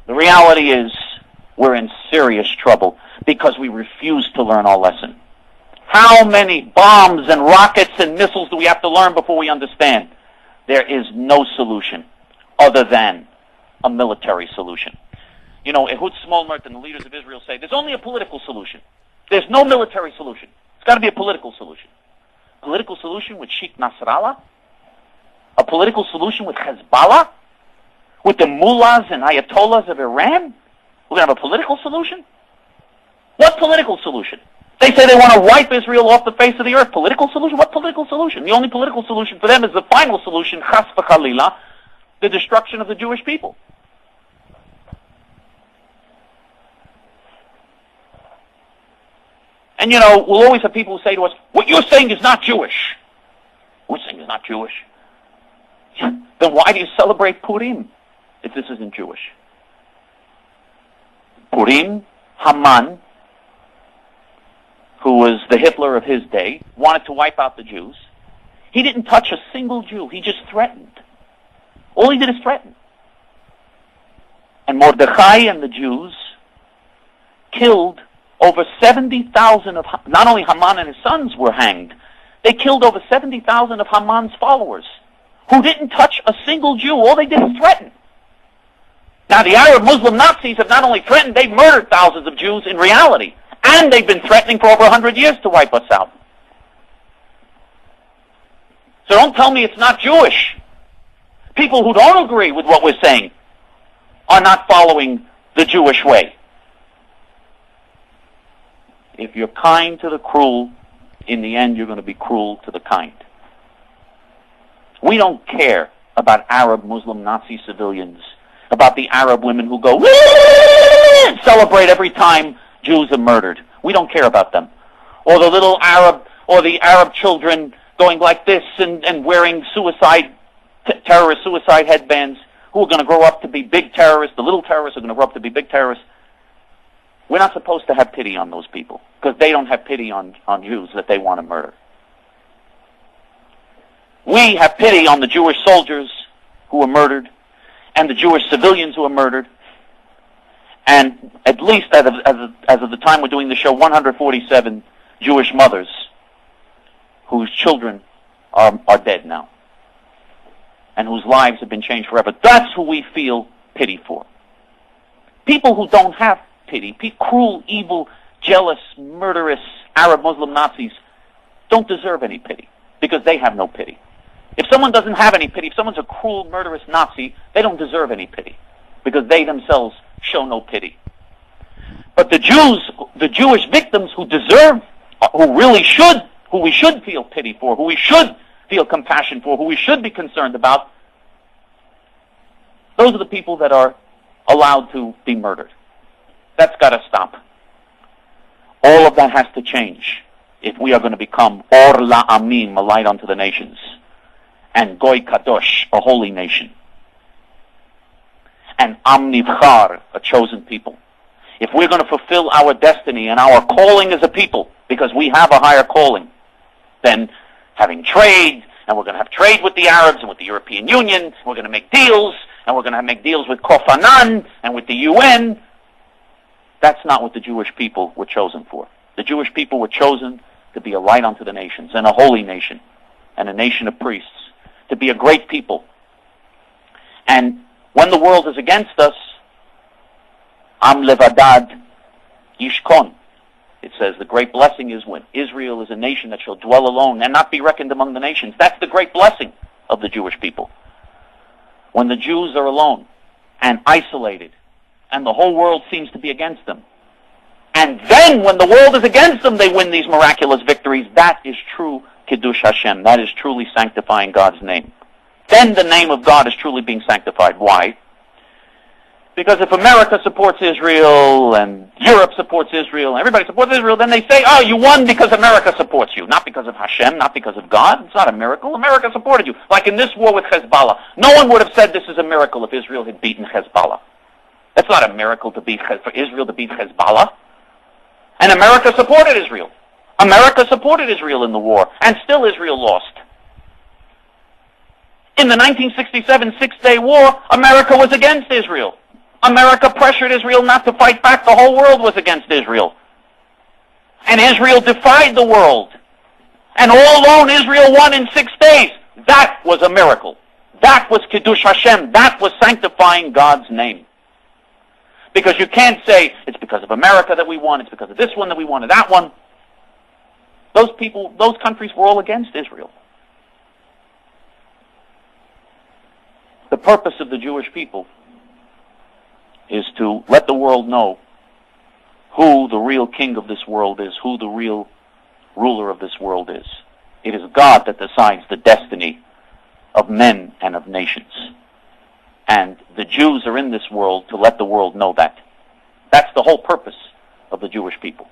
The reality is we're in serious trouble because we refuse to learn our lesson. How many bombs and rockets and missiles do we have to learn before we understand? There is no solution other than a military solution. You know, Ehud Smolmert and the leaders of Israel say there's only a political solution. There's no military solution. It's got to be a political solution. Political solution with Sheikh Nasrallah? A political solution with Hezbollah? With the mullahs and ayatollahs of Iran? We're going to have a political solution? What political solution? They say they want to wipe Israel off the face of the earth. Political solution? What political solution? The only political solution for them is the final solution, chas v'chalila, the destruction of the Jewish people. And you know, we'll always have people who say to us, what you're saying is not Jewish. What you're saying is not Jewish. Then why do you celebrate Purim if this isn't Jewish? Purim, Haman, who was the Hitler of his day, wanted to wipe out the Jews. He didn't touch a single Jew. He just threatened. All he did is threaten. And Mordechai and the Jews killed over 70,000 of, not only Haman and his sons were hanged, they killed over 70,000 of Haman's followers, who didn't touch a single Jew. All they did is threaten. Now, the Arab Muslim Nazis have not only threatened, they've murdered thousands of Jews in reality. And they've been threatening for over 100 years to wipe us out. So don't tell me it's not Jewish. People who don't agree with what we're saying are not following the Jewish way. If you're kind to the cruel, in the end you're going to be cruel to the kind. We don't care about Arab Muslim Nazi civilians, about the Arab women who go and celebrate every time Jews are murdered. We don't care about them. Or the little Arab, or the Arab children going like this and wearing terrorist suicide headbands, who are going to grow up to be big terrorists. The little terrorists are going to grow up to be big terrorists. We're not supposed to have pity on those people, because they don't have pity on Jews that they want to murder. We have pity on the Jewish soldiers who are murdered, and the Jewish civilians who are murdered. And at least as of the time we're doing the show, 147 Jewish mothers whose children are dead now, and whose lives have been changed forever. That's who we feel pity for. People who don't have pity, cruel, evil, jealous, murderous Arab Muslim Nazis don't deserve any pity, because they have no pity. If someone doesn't have any pity, if someone's a cruel, murderous Nazi, they don't deserve any pity, because they themselves show no pity. But the Jews, the Jewish victims who deserve, who we should feel pity for, who we should feel compassion for, who we should be concerned about, those are the people that are allowed to be murdered. That's got to stop. All of that has to change if we are going to become Or La'amim, a light unto the nations, and Goy Kadosh, a holy nation, and Am Nivchar, a chosen people. If we're going to fulfill our destiny and our calling as a people, because we have a higher calling than having trade, and we're going to have trade with the Arabs and with the European Union, we're going to make deals, and we're going to make deals with Kof Annan and with the UN. That's not what the Jewish people were chosen for. The Jewish people were chosen to be a light unto the nations, and a holy nation, and a nation of priests, to be a great people. And when the world is against us, Am levadad yishkon. It says the great blessing is when Israel is a nation that shall dwell alone and not be reckoned among the nations. That's the great blessing of the Jewish people. When the Jews are alone and isolated, and the whole world seems to be against them. And then when the world is against them, they win these miraculous victories. That is true Kiddush Hashem. That is truly sanctifying God's name. Then the name of God is truly being sanctified. Why? Because if America supports Israel, and Europe supports Israel, and everybody supports Israel, then they say, oh, you won because America supports you. Not because of Hashem, not because of God. It's not a miracle. America supported you. Like in this war with Hezbollah. No one would have said this is a miracle if Israel had beaten Hezbollah. That's not a miracle for Israel to beat Hezbollah. And America supported Israel. America supported Israel in the war, and still Israel lost. In the 1967 Six-Day War, America was against Israel. America pressured Israel not to fight back. The whole world was against Israel. And Israel defied the world. And all alone, Israel won in 6 days. That was a miracle. That was Kiddush Hashem. That was sanctifying God's name. Because you can't say, it's because of America that we won, it's because of this one that we won, or that one. Those people, those countries were all against Israel. The purpose of the Jewish people is to let the world know who the real king of this world is, who the real ruler of this world is. It is God that decides the destiny of men and of nations. And the Jews are in this world to let the world know that. That's the whole purpose of the Jewish people.